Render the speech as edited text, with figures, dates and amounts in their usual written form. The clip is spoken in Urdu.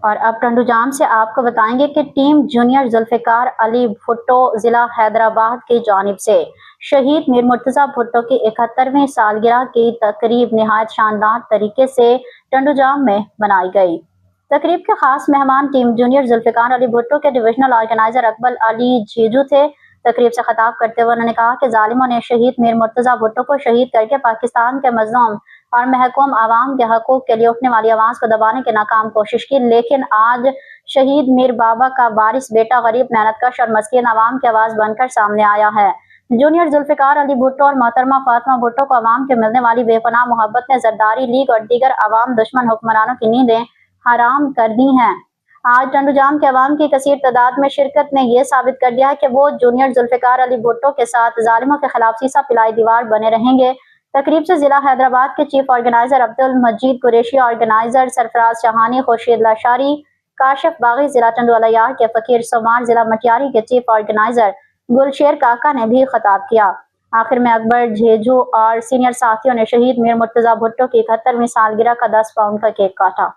اور اب ٹنڈو جام سے آپ کو بتائیں گے کہ ٹیم جونیئر ذوالفقار علی بھٹو ضلع حیدرآباد کی جانب سے شہید میر مرتضیٰ بھٹو کی 71ویں سالگرہ کی تقریب نہایت شاندار طریقے سے ٹنڈو جام میں منائی گئی۔ تقریب کے خاص مہمان ٹیم جونیئر ذوالفقار علی بھٹو کے ڈویژنل آرگنائزر اقبال علی جیجو تھے۔ تقریب سے خطاب کرتے ہوئے انہوں نے کہا کہ ظالموں نے شہید میر مرتضیٰ بھٹو کو شہید کر کے پاکستان کے مظلوم اور محکوم عوام کے حقوق کے لیے اٹھنے والی آواز کو دبانے کی ناکام کوشش کی، لیکن آج شہید میر بابا کا وارث بیٹا غریب محنت کش اور مسکین عوام کی آواز بن کر سامنے آیا ہے۔ جونیئر ذوالفقار علی بھٹو اور محترمہ فاطمہ بھٹو کو عوام کے ملنے والی بے پناہ محبت نے زرداری لیگ اور دیگر عوام دشمن حکمرانوں کی نیندیں حرام کر دی ہیں۔ آج ٹنڈو جام کے عوام کی کثیر تعداد میں شرکت نے یہ ثابت کر دیا ہے کہ وہ جونیئر ذوالفقار علی بھٹو کے ساتھ ظالموں کے خلاف سیسا پلائی دیوار بنے رہیں گے۔ تقریب سے ضلع حیدرآباد کے chief organiser Abdul Majeed Qureshi, organiser Sarfaraz Shahani, Khurshid Lashari, Kashif Baghi, ضلع ٹنڈو الیار کے فقیر سومار، ضلع مٹیاری کے چیف آرگنائزر گلشیر کاکا نے بھی خطاب کیا۔ آخر میں اکبر جھیجو اور سینئر ساتھیوں نے شہید میر مرتضیٰ بھٹو کی 71ویں سالگرہ کا 10 پاؤنڈ کا کیک کاٹا۔